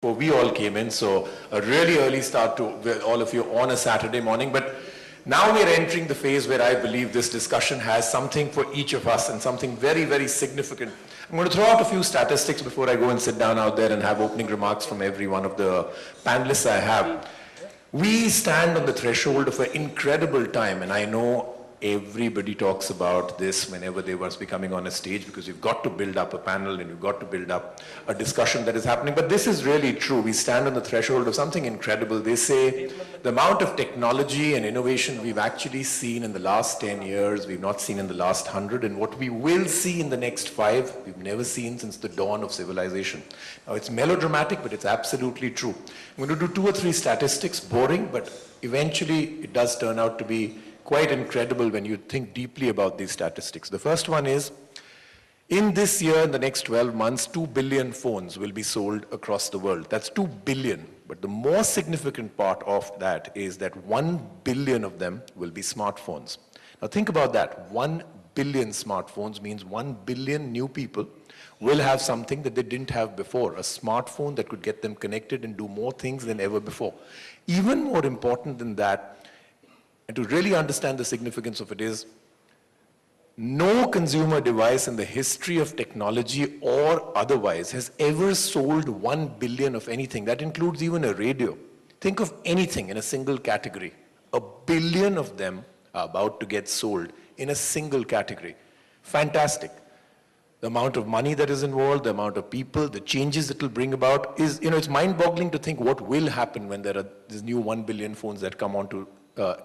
before we all came in, so a really early start to all of you on a Saturday morning. But now we're entering the phase where I believe this discussion has something for each of us and something very, very significant. I'm going to throw out a few statistics before I go and sit down out there and have opening remarks from every one of the panelists I have. We stand on the threshold of an incredible time, and I know everybody talks about this whenever they must be coming on a stage, because you've got to build up a panel and you've got to build up a discussion that is happening. But this is really true. We stand on the threshold of something incredible. They say the amount of technology and innovation we've actually seen in the last 10 years, we've not seen in the last 100, and what we will see in the next 5, we've never seen since the dawn of civilization. Now, it's melodramatic, but it's absolutely true. I'm going to do 2 or 3 statistics, boring, but eventually it does turn out to be quite incredible when you think deeply about these statistics. The first one is, in this year, in the next 12 months, 2 billion phones will be sold across the world. That's 2 billion. But the more significant part of that is that 1 billion of them will be smartphones. Now think about that. 1 billion smartphones means 1 billion new people will have something that they didn't have before, a smartphone that could get them connected and do more things than ever before. Even more important than that, and to really understand the significance of it, is no consumer device in the history of technology or otherwise has ever sold 1 billion of anything. That includes even a radio. Think of anything in a single category. 1 billion of them are about to get sold in a single category. Fantastic. The amount of money that is involved, the amount of people, the changes it will bring about is, it's mind-boggling to think what will happen when there are these new 1 billion phones that come on to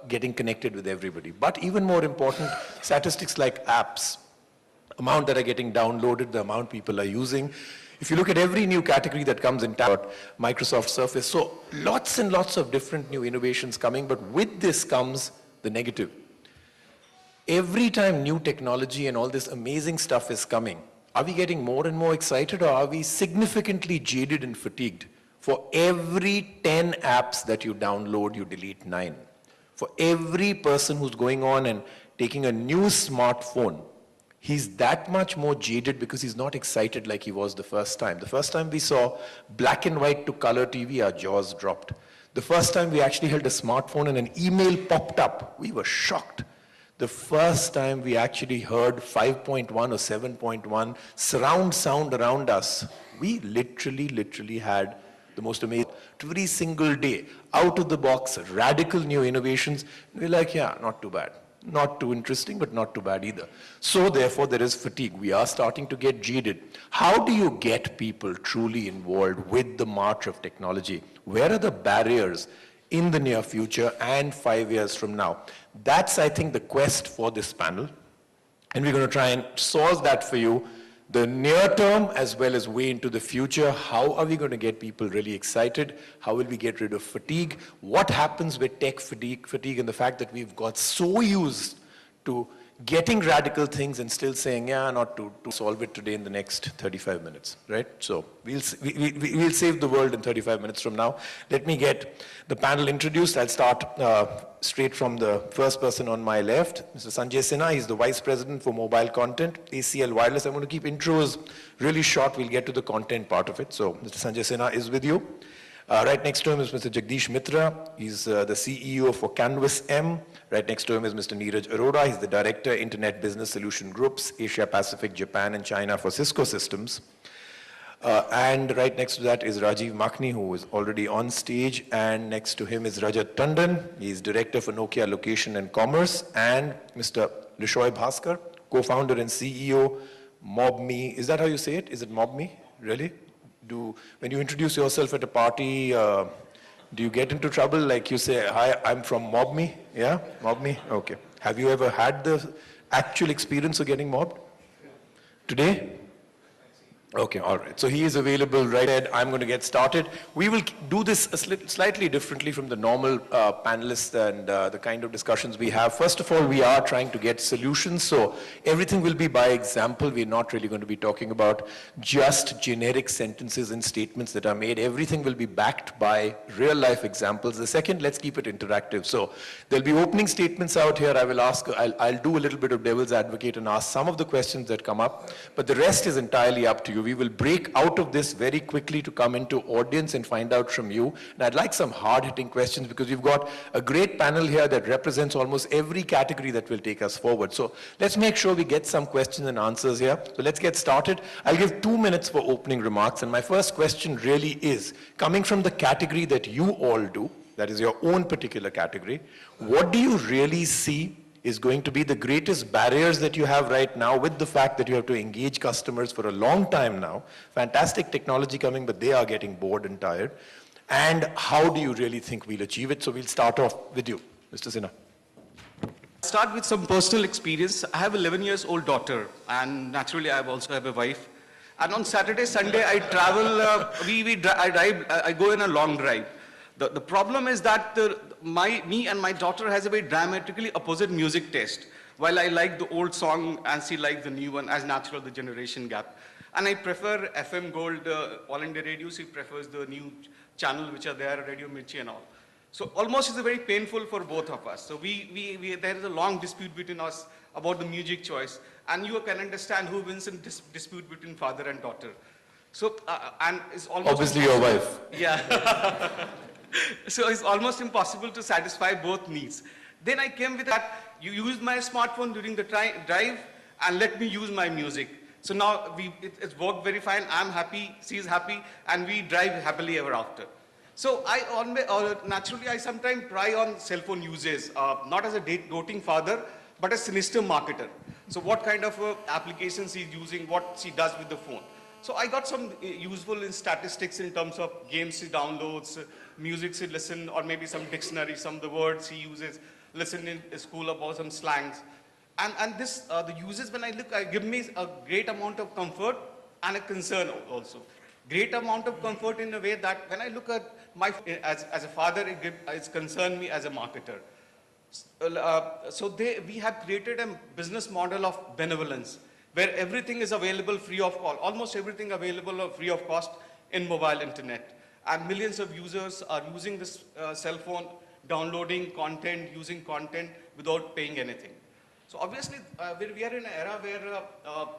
getting connected with everybody. But even more important, statistics like apps, amount that are getting downloaded, the amount people are using. If you look at every new category that comes in Microsoft Surface, so lots and lots of different new innovations coming, but with this comes the negative. Every time new technology and all this amazing stuff is coming, are we getting more and more excited, or are we significantly jaded and fatigued? For every 10 apps that you download, you delete 9. For every person who's going on and taking a new smartphone, he's that much more jaded because he's not excited like he was the first time. The first time we saw black and white to color TV, our jaws dropped. The first time we actually held a smartphone and an email popped up, we were shocked. The first time we actually heard 5.1 or 7.1 surround sound around us, we literally had the most amazing, every single day, out of the box, radical new innovations. We're like, yeah, not too bad. Not too interesting, but not too bad either. So therefore, there is fatigue. We are starting to get jaded. How do you get people truly involved with the march of technology? Where are the barriers in the near future and 5 years from now? That's, I think, the quest for this panel. And we're going to try and solve that for you. The near term as well as way into the future. How are we going to get people really excited? How will we get rid of fatigue? What happens with tech fatigue and the fact that we've got so used to getting radical things and still saying, yeah, not to solve it today in the next 35 minutes, right? So we'll save the world in 35 minutes from now. Let me get the panel introduced. I'll start straight from the first person on my left, Mr. Sanjay Sinha. He's the Vice President for Mobile Content, ACL Wireless. I'm going to keep intros really short. We'll get to the content part of it. So Mr. Sanjay Sinha is with you. Right next to him is Mr. Jagdish Mitra. He's the CEO for Canvas M. Right next to him is Mr. Neeraj Arora. He's the Director, Internet Business Solution Groups, Asia Pacific, Japan, and China for Cisco Systems. And right next to that is Rajiv Makhni, who is already on stage. And next to him is Rajat Tandon. He's Director for Nokia Location and Commerce. And Mr. Rishoy Bhaskar, co-founder and CEO, MobMe. Is that how you say it? Is it MobMe? Really? When you introduce yourself at a party, do you get into trouble? Like you say, hi, I'm from MobMe? Yeah? MobMe? Okay. Have you ever had the actual experience of getting mobbed? Today? Okay, all right. So he is available right ahead. I'm going to get started. We will do this slightly differently from the normal panelists and the kind of discussions we have. First of all, we are trying to get solutions. So everything will be by example. We're not really going to be talking about just generic sentences and statements that are made. Everything will be backed by real life examples. The second, let's keep it interactive. So there'll be opening statements out here. I'll do a little bit of devil's advocate and ask some of the questions that come up, but the rest is entirely up to you. We will break out of this very quickly to come into audience and find out from you. And I'd like some hard-hitting questions because we've got a great panel here that represents almost every category that will take us forward. So let's make sure we get some questions and answers here. So let's get started. I'll give 2 minutes for opening remarks. And my first question really is, coming from the category that you all do, that is your own particular category, what do you really see is going to be the greatest barriers that you have right now with the fact that you have to engage customers for a long time now? Fantastic technology coming, but they are getting bored and tired. And how do you really think we'll achieve it? So we'll start off with you, Mr. Sinha. Start with some personal experience. I have an 11-year-old daughter, and naturally I also have a wife. And on Saturday, Sunday, I travel, I go in a long drive. The problem is that me and my daughter has a very diametrically opposite music taste. While I like the old song and she likes the new one, as natural the generation gap. And I prefer FM Gold, All India Radio. She prefers the new channel which are there, Radio Mirchi and all. So almost it's very painful for both of us. So there is a long dispute between us about the music choice. And you can understand who wins in this dispute between father and daughter. So, and it's almost... Obviously your wife. Yeah. So it's almost impossible to satisfy both needs. Then I came with that, you use my smartphone during the drive and let me use my music. So now it's worked very fine, I'm happy, she's happy, and we drive happily ever after. So naturally I sometimes pry on cell phone uses, not as a doting father, but a sinister marketer. So what kind of applications she's using, what she does with the phone. So I got some useful statistics in terms of games she downloads, music she listens, or maybe some dictionary, some of the words she uses, listen in school about some slangs. And this, the uses when I look, give me a great amount of comfort and a concern also. Great amount of comfort in a way that when I look at my, as a father, it's concerned me as a marketer. So we have created a business model of benevolence, where everything is available free of cost, almost everything available free of cost in mobile internet. And millions of users are using this cell phone, downloading content, using content without paying anything. So obviously, we are in an era where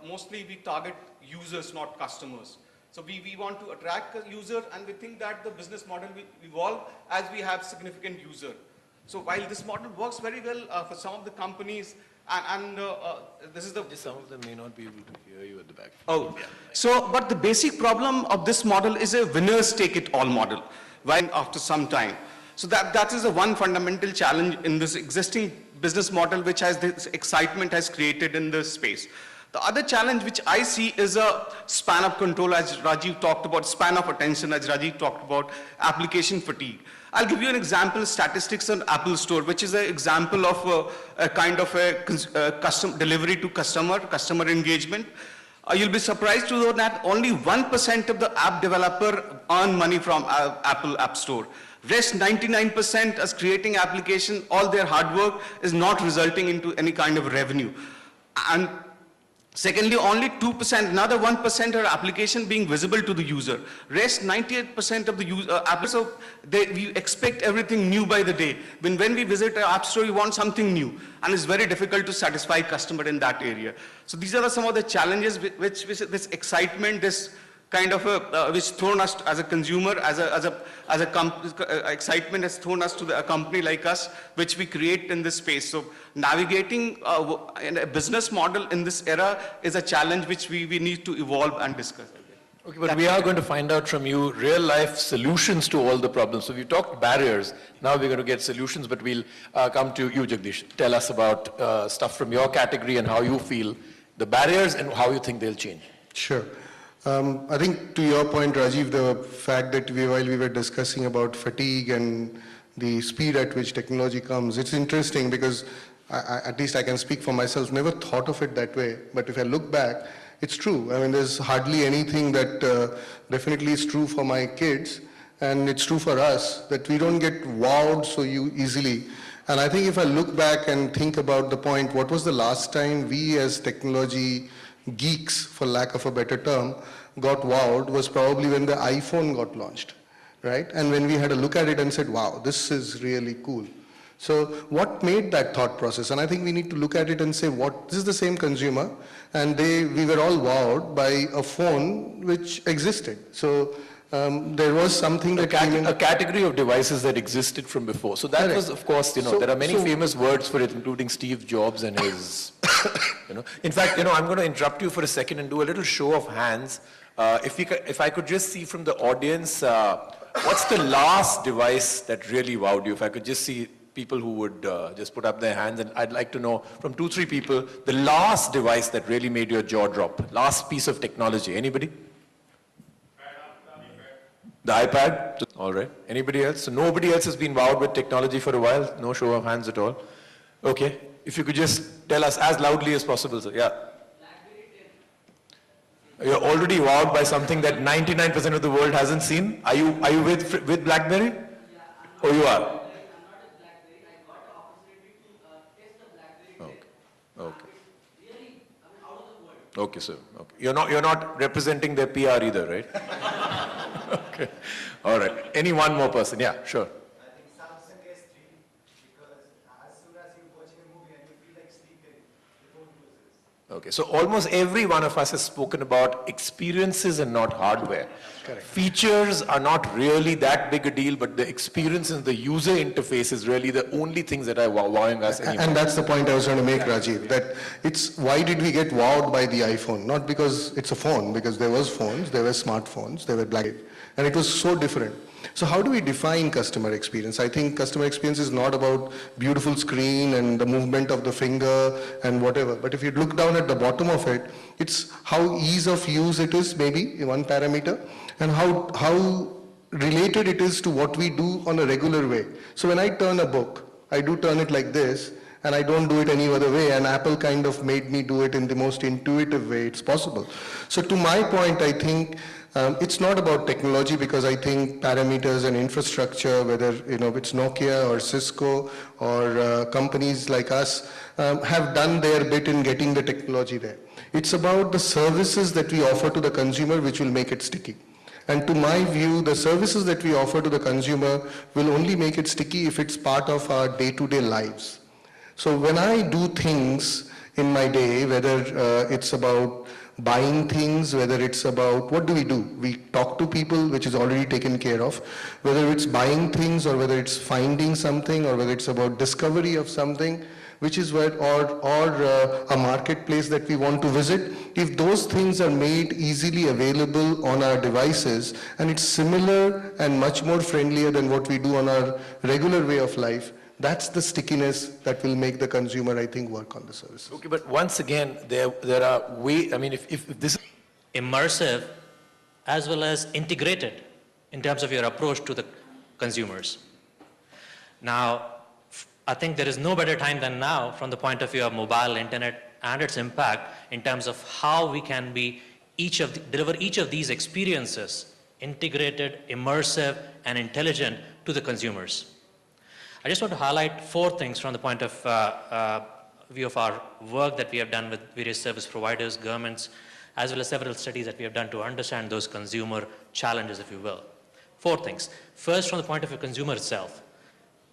mostly we target users, not customers. So we want to attract a user, and we think that the business model will evolve as we have significant user. So while this model works very well for some of the companies, and this is the... Some of them may not be able to hear you at the back. Oh, yeah. So, but the basic problem of this model is a winners take it all model, when after some time. So that is the one fundamental challenge in this existing business model, which has this excitement has created in this space. The other challenge which I see is a span of control, as Rajiv talked about, span of attention, as Rajiv talked about, application fatigue. I'll give you an example, statistics on Apple Store, which is an example of a kind of a custom delivery to customer engagement. You'll be surprised to know that only 1% of the app developer earn money from Apple App Store. Rest 99% as creating application, all their hard work is not resulting into any kind of revenue. And secondly, only 2%, another 1% are application being visible to the user. Rest 98% of the user, so we expect everything new by the day. When we visit an app store, we want something new. And it's very difficult to satisfy customer in that area. So these are some of the challenges which this excitement, this kind of which thrown us as a consumer, excitement has thrown us to a company like us, which we create in this space. So navigating a business model in this era is a challenge which we need to evolve and discuss. Okay, but we are going to find out from you real life solutions to all the problems. So we talked barriers, now we're going to get solutions, but we'll come to you, Jagdish. Tell us about stuff from your category and how you feel the barriers and how you think they'll change. Sure. I think to your point, Rajiv, the fact that while we were discussing about fatigue and the speed at which technology comes, it's interesting because at least I can speak for myself, never thought of it that way. But if I look back, it's true. I mean, there's hardly anything that definitely is true for my kids, and it's true for us, that we don't get wowed so easily. And I think if I look back and think about the point, what was the last time we as technology geeks, for lack of a better term, got wowed was probably when the iPhone got launched, right? And when we had a look at it and said, wow, this is really cool. So what made that thought process? And I think we need to look at it and say, this is the same consumer, and we were all wowed by a phone which existed. So there was something that came in. A category of devices that existed from before. So that Correct. was, of course, there are many famous words for it, including Steve Jobs and his, In fact, I'm going to interrupt you for a second and do a little show of hands. If I could just see from the audience, what's the last device that really wowed you? If I could just see people who would just put up their hands, and I'd like to know from 2-3 people, the last device that really made your jaw drop, last piece of technology. Anybody? The iPad? All right. Anybody else? So nobody else has been wowed with technology for a while? No show of hands at all? Okay. If you could just tell us as loudly as possible, sir. Yeah. You're already wowed by something that 99% of the world hasn't seen? Are you with BlackBerry? Oh, you are? Okay. Okay, sir. Okay. You're not representing their PR either, right? Okay. All right. Any one more person? Yeah, sure. I think Samsung S3, because as soon as you're watching a movie and you feel like sleeping, the phone closes. Okay, so almost every one of us has spoken about experiences and not hardware. Correct. Features are not really that big a deal, but the experience and the user interface is really the only things that are wowing us anymore. And that's the point I was trying to make, Rajiv, that why did we get wowed by the iPhone? Not because it's a phone, because there was phones, there were smartphones, there were and it was so different. So how do we define customer experience? I think customer experience is not about beautiful screen and the movement of the finger and whatever. But if you look down at the bottom of it, it's how ease of use it is, maybe one parameter, and how related it is to what we do on a regular way. So when I turn a book, I do turn it like this, and I don't do it any other way, and Apple kind of made me do it in the most intuitive way it's possible. So to my point, I think it's not about technology, because I think parameters and infrastructure, whether it's Nokia or Cisco or companies like us, have done their bit in getting the technology there. It's about the services that we offer to the consumer which will make it sticky. And to my view, the services that we offer to the consumer will only make it sticky if it's part of our day-to-day lives. So when I do things in my day, whether it's about buying things, whether it's about, what do? We talk to people, which is already taken care of. Whether it's buying things, or whether it's finding something, or whether it's about discovery of something, which is where, or a marketplace that we want to visit. If those things are made easily available on our devices, and it's similar and much more friendlier than what we do on our regular way of life, that's the stickiness that will make the consumer, I think, work on the services. Okay, but once again, there are ways, if this... Immersive as well as integrated in terms of your approach to the consumers. Now, I think there is no better time than now from the point of view of mobile internet and its impact in terms of how we can be deliver each of these experiences, integrated, immersive, and intelligent to the consumers. I just want to highlight 4 things from the point of view of our work that we have done with various service providers, governments, as well as several studies that we have done to understand those consumer challenges, if you will. 4 things. First, from the point of view of consumer itself.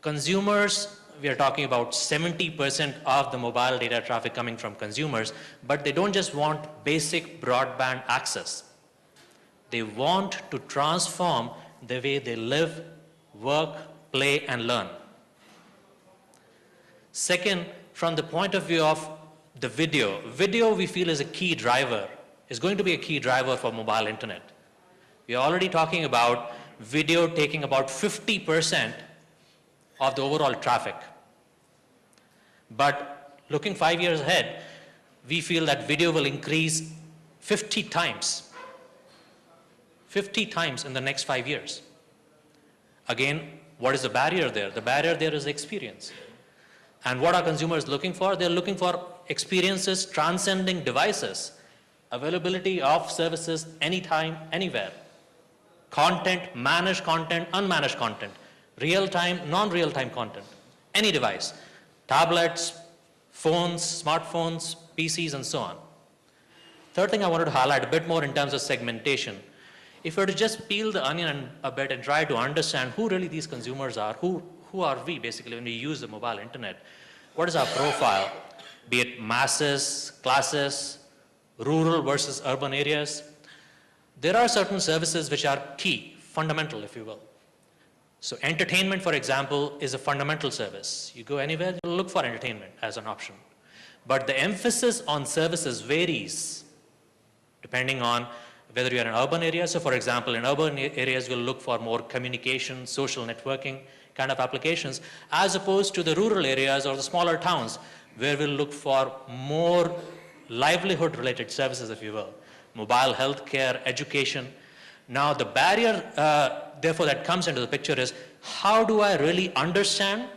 Consumers, we are talking about 70% of the mobile data traffic coming from consumers, but they don't just want basic broadband access. They want to transform the way they live, work, play, and learn. Second, from the point of view of the video we feel is a key driver, is going to be a key driver for mobile internet. We are already talking about video taking about 50% of the overall traffic. But looking 5 years ahead, we feel that video will increase 50 times. 50 times in the next 5 years. Again, what is the barrier there? The barrier there is experience. And what are consumers looking for? They're looking for experiences transcending devices, availability of services anytime, anywhere. Content, managed content, unmanaged content, real-time, non-real-time content, any device, tablets, phones, smartphones, PCs, and so on. Third thing I wanted to highlight a bit more in terms of segmentation. If we were to just peel the onion a bit and try to understand who really these consumers are, who who are we basically when we use the mobile internet? What is our profile? Be it masses, classes, rural versus urban areas. There are certain services which are key, fundamental, if you will. So entertainment, for example, is a fundamental service. You go anywhere, you look for entertainment as an option. But the emphasis on services varies depending on whether you're in an urban area. So for example, in urban areas, we'll look for more communication, social networking kind of applications, as opposed to the rural areas or the smaller towns, where we'll look for more livelihood-related services, if you will. Mobile health care, education. Now the barrier, therefore, that comes into the picture is, how do I really understand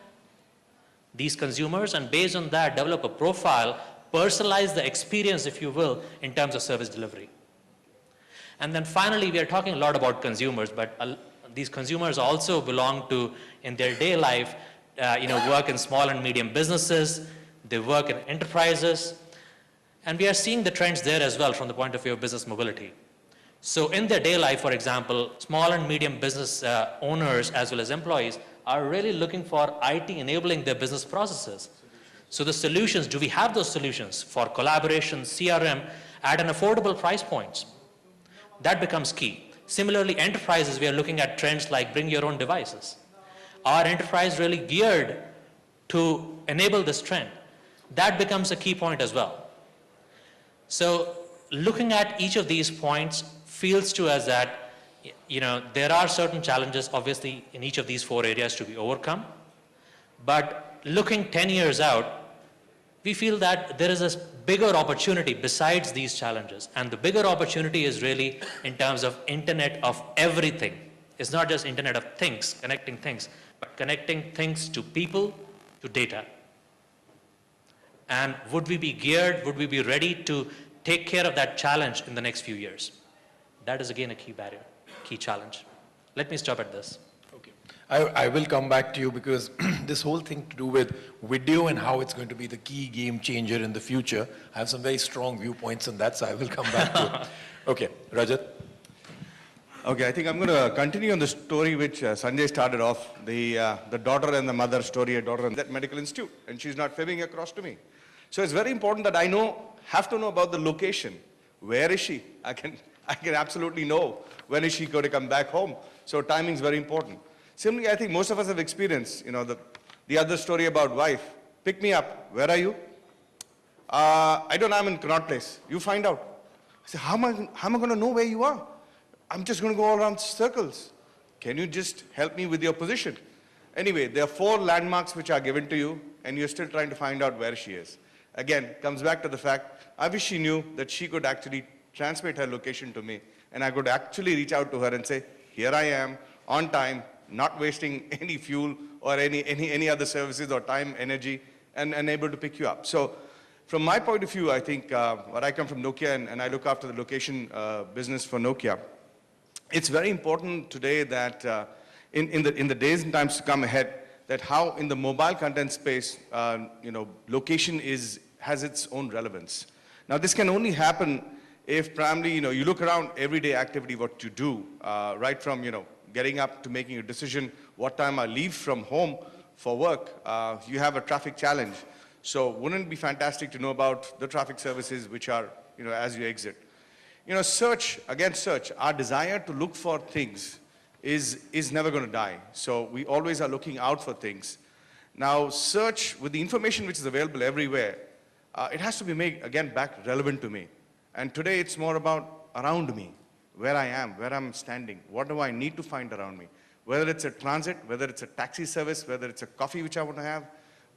these consumers and based on that develop a profile, personalize the experience, if you will, in terms of service delivery. And then finally, we are talking a lot about consumers, but these consumers also belong to, in their day life, work in small and medium businesses, they work in enterprises, and we are seeing the trends there as well from the point of view of business mobility. So in their day life, for example, small and medium business owners as well as employees are really looking for IT enabling their business processes. So the solutions, do we have those solutions for collaboration, CRM at an affordable price points? That becomes key. Similarly, enterprises, we are looking at trends like bring your own devices. Are enterprise really geared to enable this trend? That becomes a key point as well. So looking at each of these points feels to us that there are certain challenges obviously in each of these 4 areas to be overcome. But looking 10 years out, we feel that there is a bigger opportunity besides these challenges. And the bigger opportunity is really in terms of Internet of everything. It's not just Internet of things, connecting things, but connecting things to people, to data. And would we be geared, would we be ready to take care of that challenge in the next few years? That is again a key barrier, key challenge. Let me stop at this. Okay. I will come back to you because this whole thing to do with video and how it's going to be the key game changer in the future, I have some very strong viewpoints on that, so I will come back to it. Okay, Rajat. Okay, I think I'm going to continue on the story which Sanjay started off, the daughter and the mother story, a daughter in that medical institute, and she's not fibbing across to me. So it's very important that I have to know about the location. Where is she? I can absolutely know when is she going to come back home. So timing is very important. Similarly, I think most of us have experienced, the other story about wife. Pick me up. Where are you? I don't know. I'm in Connaught Place. You find out. I say, how am I going to know where you are? I'm just going to go all around circles. Can you just help me with your position? Anyway, there are 4 landmarks which are given to you, and you're still trying to find out where she is. Again, comes back to the fact, I wish she knew that she could actually transmit her location to me, and I could actually reach out to her and say, here I am, on time, not wasting any fuel or any other services or time, energy, and able to pick you up. So from my point of view, I think what I come from Nokia and I look after the location business for Nokia, it's very important today that in the days and times to come ahead, that how in the mobile content space, location has its own relevance. Now this can only happen if primarily, you look around everyday activity, what you do, right from, getting up to making a decision, what time I leave from home for work, you have a traffic challenge. So wouldn't it be fantastic to know about the traffic services which are, as you exit? Search, our desire to look for things is never going to die. So we always are looking out for things. Now search, with the information which is available everywhere, it has to be made, again, back relevant to me. And today it's more about around me, where I am, where I'm standing, what do I need to find around me? Whether it's a transit, whether it's a taxi service, whether it's a coffee which I want to have,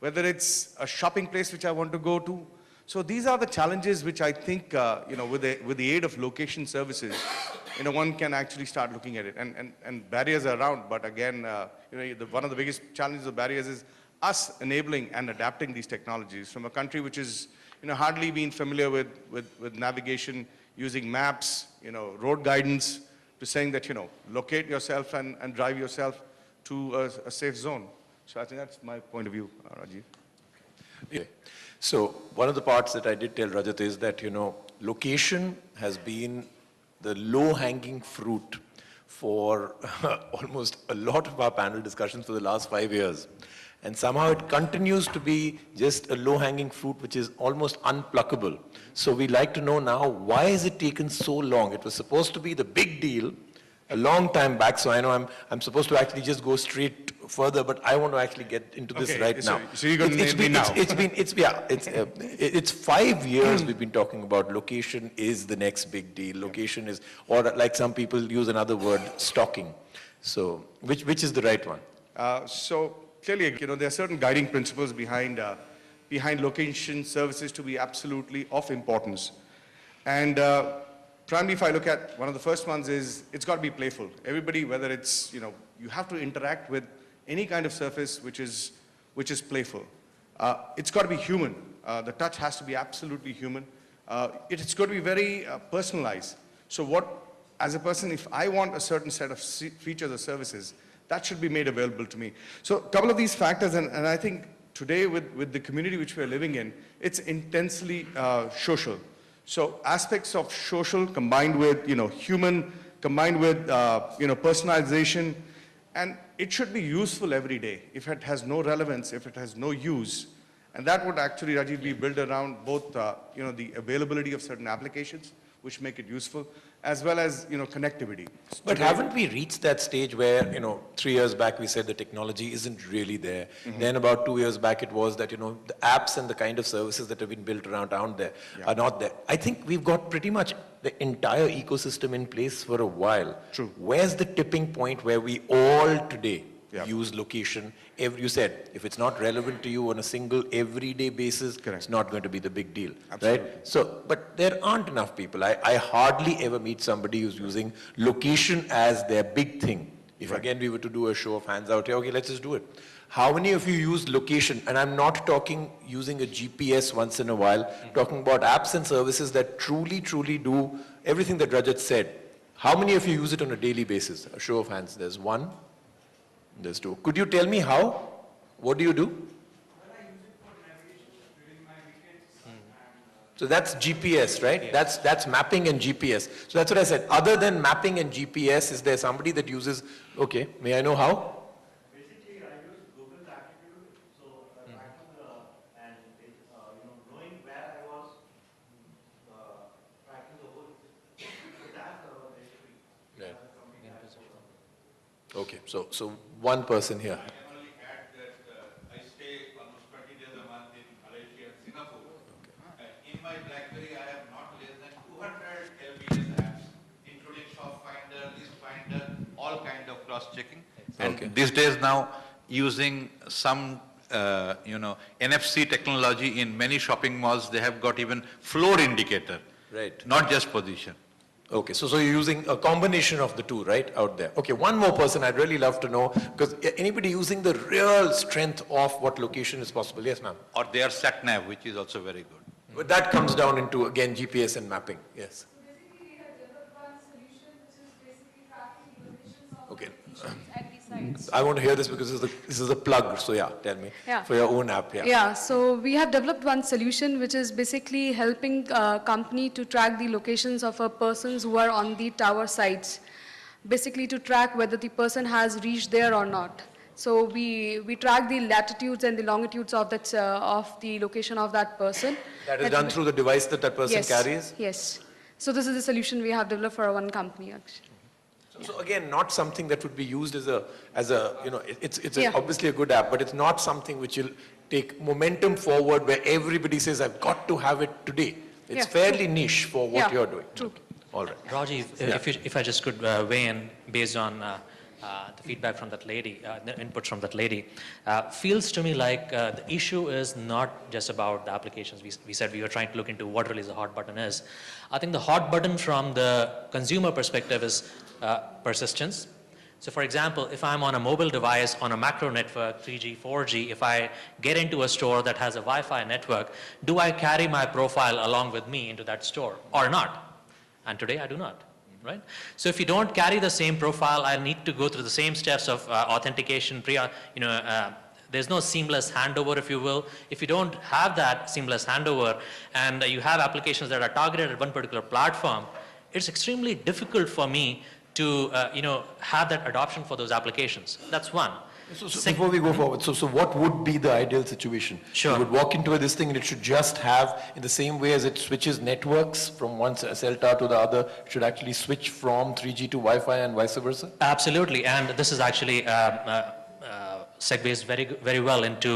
whether it's a shopping place which I want to go to. So these are the challenges which I think, with the aid of location services, one can actually start looking at it. And barriers are around, but again, one of the biggest challenges of barriers is us enabling and adapting these technologies from a country which is hardly been familiar with navigation, using maps, road guidance, to saying that, locate yourself and drive yourself to a safe zone. So I think that's my point of view, Rajiv. Okay. So one of the parts that I did tell Rajat is that, location has been the low-hanging fruit for almost a lot of our panel discussions for the last 5 years. And somehow it continues to be just a low-hanging fruit which is almost unpluckable. So we'd like to know now, why has it taken so long? It was supposed to be the big deal a long time back, so I know I'm supposed to actually just go straight further, but I want to actually get into this Okay, right so- now. so you're gonna It's name me been- now. It's 5 years we've been talking about location is the next big deal. Location is, or like some people use another word, stalking. So, which is the right one? So clearly, there are certain guiding principles behind location services to be absolutely of importance. And primarily, if I look at one of the first ones is, it's got to be playful. Everybody, whether it's, you have to interact with any kind of surface which is playful. It's got to be human. The touch has to be absolutely human. It's got to be very personalized. So as a person, if I want a certain set of features or services, that should be made available to me. So a couple of these factors, and I think today with the community which we're living in, it's intensely social. So aspects of social combined with, human, combined with, personalization, and it should be useful every day. If it has no relevance, if it has no use, and that would actually, Rajiv, be built around both, the availability of certain applications, which make it useful, as well as, connectivity. But Today- haven't we reached that stage where, 3 years back we said the technology isn't really there. Then about 2 years back it was that, the apps and the kind of services that have been built around are not there. I think we've got pretty much the entire ecosystem in place for a while. True. Where's the tipping point where we all today Yeah. use location? You said, if it's not relevant to you on a single everyday basis, Correct. it's not going to be the big deal, Absolutely. right? So, but there aren't enough people. I hardly ever meet somebody who's using location as their big thing. If again we were to do a show of hands out here, okay, let's just do it. How many of you use location? And I'm not talking using a GPS once in a while, talking about apps and services that truly, truly do everything that Rajat said. How many of you use it on a daily basis? A show of hands. There's one, there's two. Could you tell me how? What do you do? So that's GPS, right? That's mapping and GPS. So that's what I said. Other than mapping and GPS, is there somebody that uses, okay, may I know how? Basically, I use Google's Attitude, so tracking and knowing where I was, tracking the whole, that's the history. Right. Okay, so one person here. I can only add that I stay almost 20 days a month in Malaysia and Singapore. In my BlackBerry, I have not less than 200 LBS apps, including Shop Finder, List Finder, all kind of cross-checking. And Okay. these days now, using some, NFC technology in many shopping malls, they have got even floor indicator. Right. Not just position. Okay, so you're using a combination of the two, right, out there. Okay, one more person I'd really love to know, because anybody using the real strength of what location is possible? Yes, ma'am. Or their SatNav, which is also very good. But that comes down into, again, GPS and mapping, yes. Basically, we have developed one solution which is basically tracking the positions of Okay. locations at the sites. I want to hear this because this is a plug, so yeah, tell me. Yeah. For your own app, yeah. Yeah, so we have developed one solution which is basically helping a company to track the locations of a persons who are on the tower sites, basically to track whether the person has reached there or not. So we track the latitudes and the longitudes of that of the location of that person. That is done through the device that person Yes, carries? yes. So this is the solution we have developed for our one company, actually. So again, not something that would be used as a Yeah. obviously a good app, but it's not something which will take momentum forward where everybody says, I've got to have it today. It's Yeah, fairly niche for what Yeah, you're doing. true. Okay, all right. Rajiv, if I just could weigh in based on the feedback from that lady, the inputs from that lady, feels to me like the issue is not just about the applications. We said we were trying to look into what really the hot button is. I think the hot button from the consumer perspective is persistence. So for example, if I'm on a mobile device on a macro network, 3G, 4G, if I get into a store that has a Wi-Fi network, do I carry my profile along with me into that store or not? And today I do not, right? So if you don't carry the same profile, I need to go through the same steps of authentication, there's no seamless handover, if you will. If you don't have that seamless handover and you have applications that are targeted at one particular platform, it's extremely difficult for me to, have that adoption for those applications. That's one. So before we go forward, so what would be the ideal situation? Sure. You would walk into this thing and it should just have, in the same way as it switches networks from one cell tower to the other, it should actually switch from 3G to Wi-Fi and vice versa? Absolutely, and this is actually segues very well into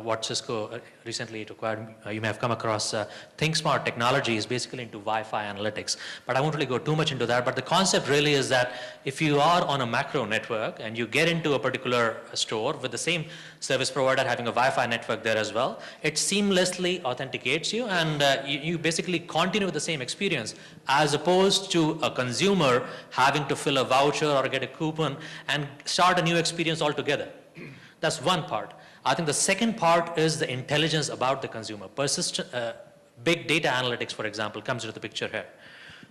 what Cisco recently acquired. You may have come across ThinkSmart Technology is basically into Wi-Fi analytics, but I won't really go too much into that. But the concept really is that if you are on a macro network and you get into a particular store with the same service provider having a Wi-Fi network there as well, it seamlessly authenticates you, and you basically continue with the same experience, as opposed to a consumer having to fill a voucher or get a coupon and start a new experience altogether. That's one part. I think the second part is the intelligence about the consumer. Big data analytics, for example, comes into the picture here.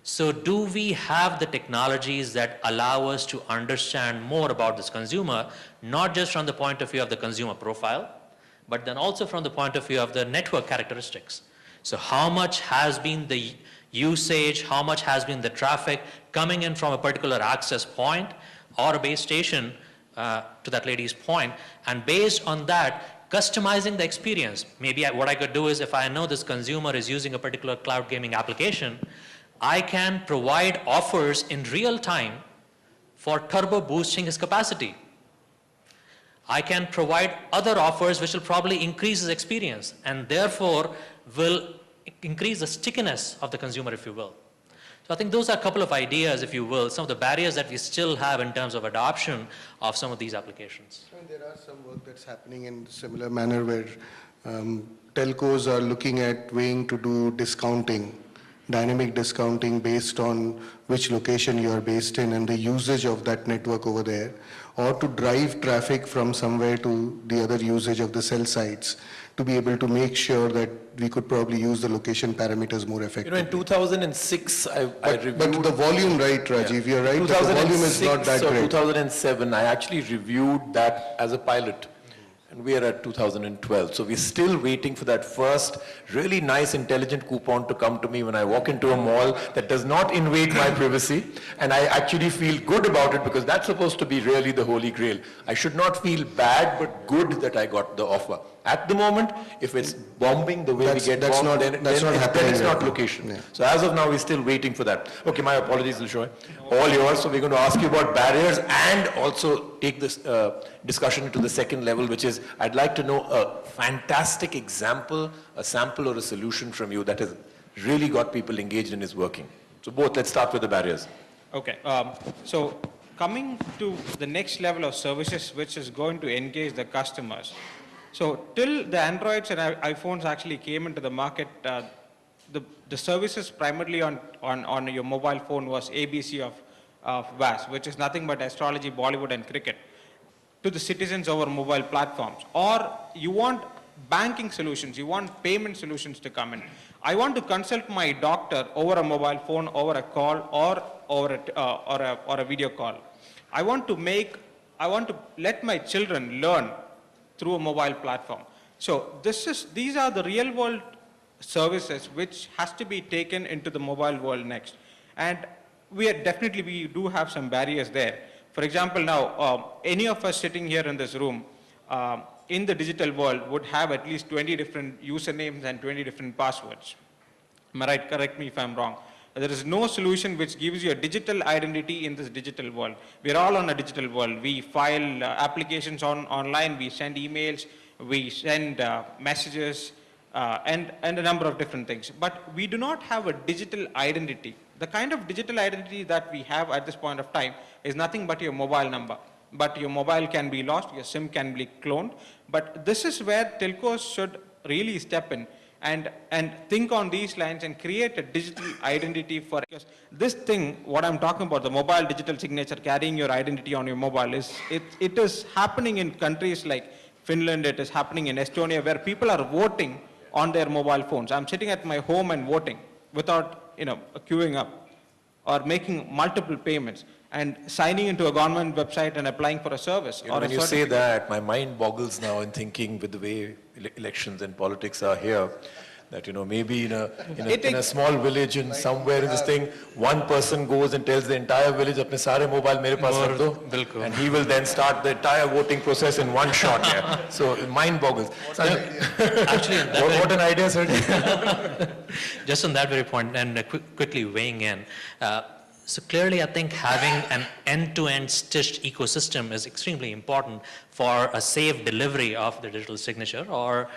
So do we have the technologies that allow us to understand more about this consumer, not just from the point of view of the consumer profile, but then also from the point of view of the network characteristics? So how much has been the usage, how much has been the traffic coming in from a particular access point or a base station, to that lady's point, and based on that, customizing the experience. Maybe what I could do is, if I know this consumer is using a particular cloud gaming application, I can provide offers in real time for turbo boosting his capacity. I can provide other offers which will probably increase his experience and therefore will increase the stickiness of the consumer, if you will. So I think those are a couple of ideas, if you will, some of the barriers that we still have in terms of adoption of some of these applications. And there are some work that's happening in similar manner where telcos are looking at weighing to do discounting, dynamic discounting based on which location you are based in and the usage of that network over there, or to drive traffic from somewhere to the other usage of the cell sites, to be able to make sure that we could probably use the location parameters more effectively. In 2006, I reviewed... But the volume, right, Rajiv, you're right, that the volume is not that or great. 2007, I actually reviewed that as a pilot. And we are at 2012. So we're still waiting for that first really nice, intelligent coupon to come to me when I walk into a mall that does not invade my privacy. And I actually feel good about it because that's supposed to be really the holy grail. I should not feel bad, but good that I got the offer. At the moment, if it's bombing the way we get bombed, then it's not location. Yeah. So as of now, we're still waiting for that. Okay, my apologies, Lishoy. All yours. So we're going to ask you about barriers and also take this discussion to the second level, which is I'd like to know a fantastic example, a sample or a solution from you that has really got people engaged and is working. So both, let's start with the barriers. Okay, so coming to the next level of services which is going to engage the customers. So till the Androids and iPhones actually came into the market, the services primarily on your mobile phone was ABC of VAS, which is nothing but astrology, Bollywood and cricket, to the citizens over mobile platforms. Or you want banking solutions, you want payment solutions to come in. I want to consult my doctor over a mobile phone, over a call, or over a video call. I want to let my children learn through a mobile platform. So these are the real world services which has to be taken into the mobile world next. And we do have some barriers there. For example, now, any of us sitting here in this room, in the digital world would have at least 20 different usernames and 20 different passwords. Am I right? Correct me if I'm wrong. There is no solution which gives you a digital identity in this digital world. We're all on a digital world. We file applications online, we send emails, we send messages, and a number of different things. But we do not have a digital identity. The kind of digital identity that we have at this point of time is nothing but your mobile number. But your mobile can be lost, your SIM can be cloned. But this is where telcos should really step in and think on these lines and create a digital identity for, because this thing, what I'm talking about, the mobile digital signature, carrying your identity on your mobile, it is happening in countries like Finland, it is happening in Estonia, where people are voting on their mobile phones. I'm sitting at my home and voting without, queuing up or making multiple payments and signing into a government website and applying for a service. When you say that, my mind boggles now in thinking with the way elections and politics are here. That, maybe in a small village and somewhere in this thing, one person goes and tells the entire village, apne sare mobile mere paas rakh do. Bilkul. And he will then start the entire voting process in one shot. Yeah. So it mind boggles. Actually, in that What an idea, sir. just on that very point, and quickly weighing in, so clearly I think having an end-to-end stitched ecosystem is extremely important for a safe delivery of the digital signature, or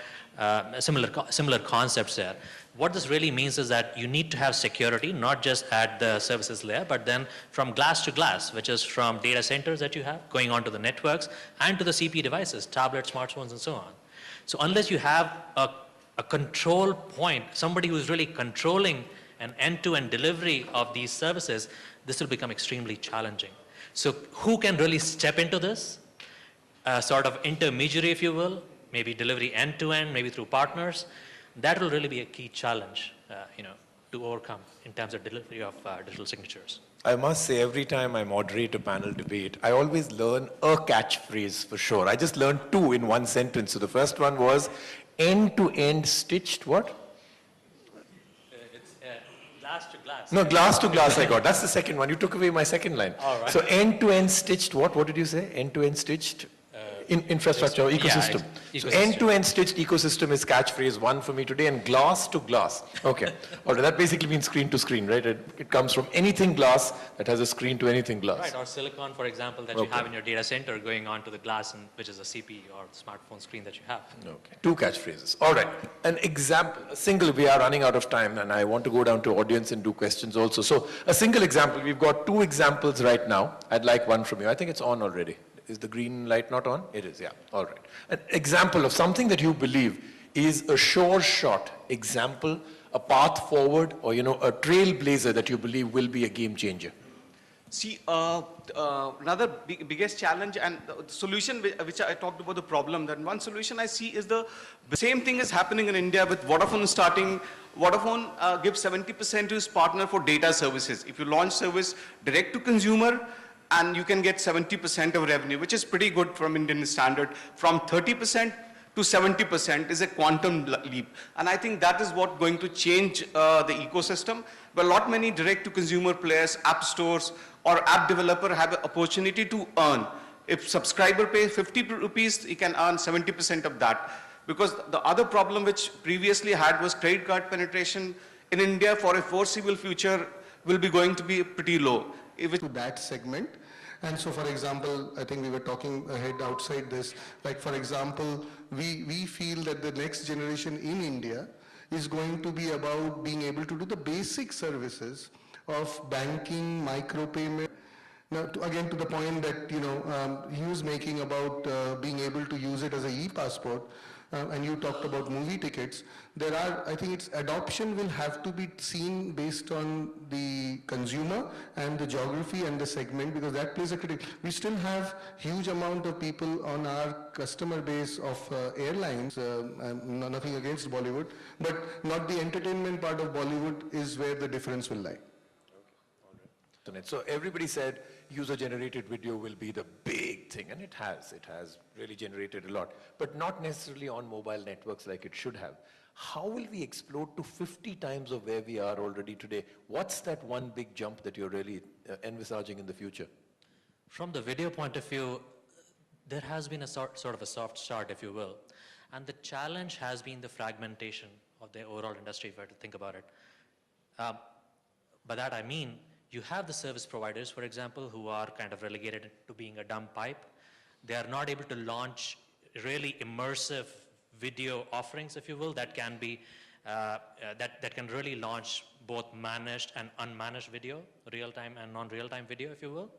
similar concepts there. What this really means is that you need to have security, not just at the services layer, but then from glass to glass, which is from data centers that you have, going on to the networks, and to the CP devices, tablets, smartphones, and so on. So unless you have a control point, somebody who's really controlling an end-to-end delivery of these services, this will become extremely challenging. So who can really step into this? A sort of intermediary, if you will, maybe delivery end-to-end, maybe through partners. That will really be a key challenge, to overcome in terms of delivery of digital signatures. I must say, every time I moderate a panel debate, I always learn a catchphrase for sure. I just learned two in one sentence. So the first one was end-to-end stitched what? It's glass to glass. No, glass to glass I got. That's the second one. You took away my second line. All right. So end-to-end stitched what? What did you say? End-to-end stitched? Infrastructure, ecosystem. So ecosystem. end-to-end stitched ecosystem is catchphrase one for me today, and glass to glass. Okay. All right, that basically means screen to screen, right? It comes from anything glass that has a screen to anything glass. Right, or silicon, for example, that you have in your data center going on to the glass, which is a CP or smartphone screen that you have. Okay. Two catchphrases. All right. An example, a single, we are running out of time, and I want to go down to audience and do questions also. So a single example, we've got two examples right now. I'd like one from you. I think it's on already. Is the green light not on? It is, yeah. All right. An example of something that you believe is a sure shot example, a path forward, or, a trailblazer that you believe will be a game changer. See, another biggest challenge and the solution which I talked about the problem, that one solution I see is the same thing is happening in India with Vodafone starting. Vodafone gives 70% to its partner for data services. If you launch service direct to consumer, and you can get 70% of revenue, which is pretty good from Indian standard. From 30% to 70% is a quantum leap. And I think that is what going to change the ecosystem. But many direct-to-consumer players, app stores, or app developer have an opportunity to earn. If subscriber pays 50 rupees, he can earn 70% of that. Because the other problem which previously had was credit card penetration in India for a foreseeable future will be going to be pretty low. To that segment. And so, for example, I think we were talking ahead outside this, like for example, we feel that the next generation in India is going to be about being able to do the basic services of banking, micropayment. Now, again, to the point that, he was making about being able to use it as an e-passport, and you talked about movie tickets, I think its adoption will have to be seen based on the consumer and the geography and the segment, because that plays a critical. We still have huge amount of people on our customer base of airlines, nothing against Bollywood, but not the entertainment part of Bollywood is where the difference will lie. So everybody said user-generated video will be the big thing, and it has really generated a lot, but not necessarily on mobile networks like it should have. How will we explode to 50 times of where we are already today? What's that one big jump that you're really envisaging in the future? From the video point of view, there has been a sort of a soft start, if you will, and the challenge has been the fragmentation of the overall industry, if I were to think about it. By that I mean, you have the service providers, for example, who are kind of relegated to being a dumb pipe. They are not able to launch really immersive video offerings, if you will, that can be, that can really launch both managed and unmanaged video, real-time and non-real-time video, if you will.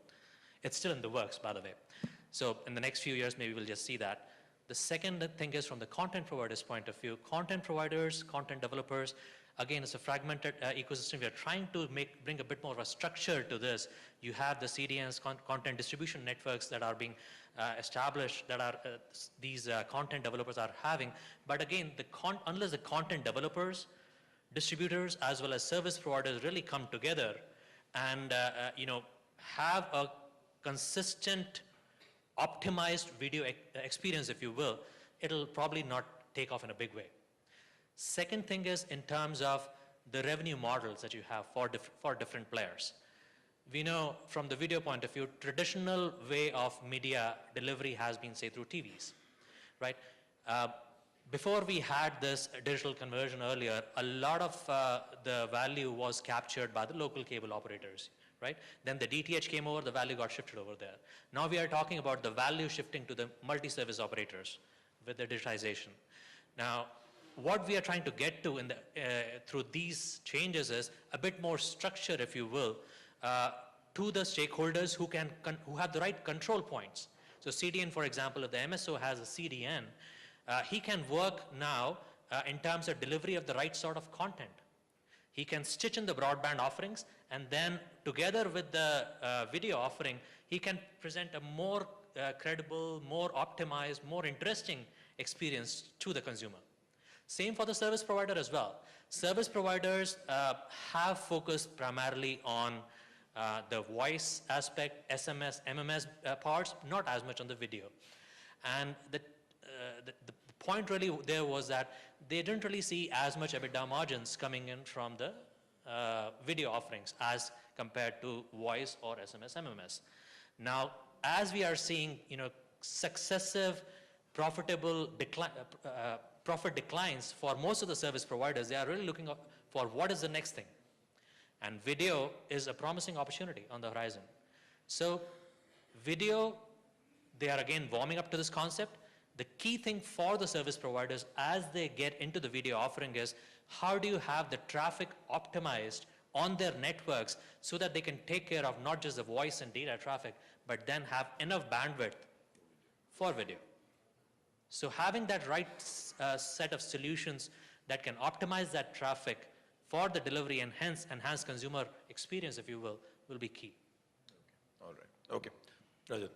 It's still in the works, by the way. So in the next few years, maybe we'll just see that. The second thing is from the content provider's point of view, content providers, content developers, again, it's a fragmented ecosystem. We are trying to bring a bit more of a structure to this. You have the CDNs, content distribution networks that are being established, that these content developers are having. But again, unless the content developers, distributors, as well as service providers really come together and have a consistent, optimized video experience, if you will, it'll probably not take off in a big way. Second thing is in terms of the revenue models that you have for different players. We know from the video point of view, traditional way of media delivery has been, say, through TVs, right? Before we had this digital conversion earlier, a lot of the value was captured by the local cable operators, right? Then the DTH came over, the value got shifted over there. Now we are talking about the value shifting to the multi-service operators with the digitization. Now, what we are trying to get to in the, through these changes is a bit more structure, if you will, to the stakeholders who have the right control points. So CDN, for example, if the MSO has a CDN, he can work now in terms of delivery of the right sort of content. He can stitch in the broadband offerings, and then together with the video offering, he can present a more credible, more optimized, more interesting experience to the consumer. Same for the service provider as well. Service providers have focused primarily on the voice aspect, SMS, MMS parts, not as much on the video. And the point really there was that they didn't really see as much EBITDA margins coming in from the video offerings as compared to voice or SMS, MMS. Now, as we are seeing, successive profitable profit declines for most of the service providers, they are really looking for what is the next thing. And video is a promising opportunity on the horizon. So video, they are again warming up to this concept. The key thing for the service providers as they get into the video offering is how do you have the traffic optimized on their networks so that they can take care of not just the voice and data traffic, but then have enough bandwidth for video. So having that right set of solutions that can optimize that traffic for the delivery and hence enhance consumer experience, if you will be key. Okay. All right. Okay. Rajat,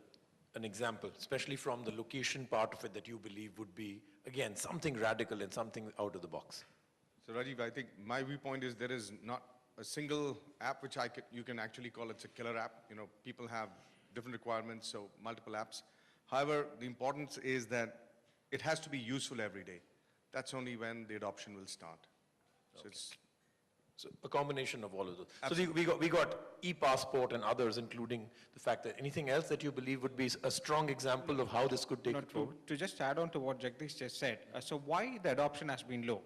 an example, especially from the location part of it that you believe would be, again, something radical and something out of the box. So Rajiv, I think my viewpoint is there is not a single app which you can actually call it's a killer app. People have different requirements, so multiple apps. However, the importance is that it has to be useful every day. That's only when the adoption will start. So it's So a combination of all of those. Absolutely. So we got e-passport and others, including the fact that anything else that you believe would be a strong example of how this could take it forward? To just add on to what Jagdish just said, so why the adoption has been low?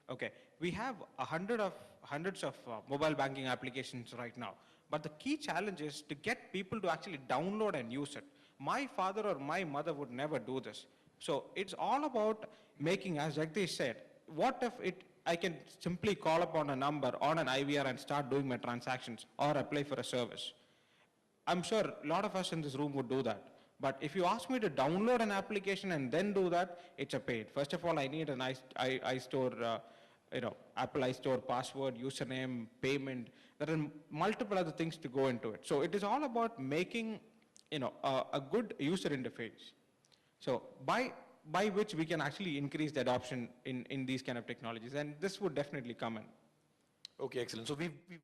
Okay, we have hundreds of mobile banking applications right now, but the key challenge is to get people to actually download and use it. My father or my mother would never do this. So it's all about making, as Jagdish said, what if I can simply call upon a number on an IVR and start doing my transactions or apply for a service. I'm sure a lot of us in this room would do that. But if you ask me to download an application and then do that, it's a pain. First of all, I need an iStore, Apple iStore password, username, payment. There are multiple other things to go into it. So it is all about making, a good user interface. So by which we can actually increase the adoption in these kind of technologies. And this would definitely come in. Okay, excellent. So we've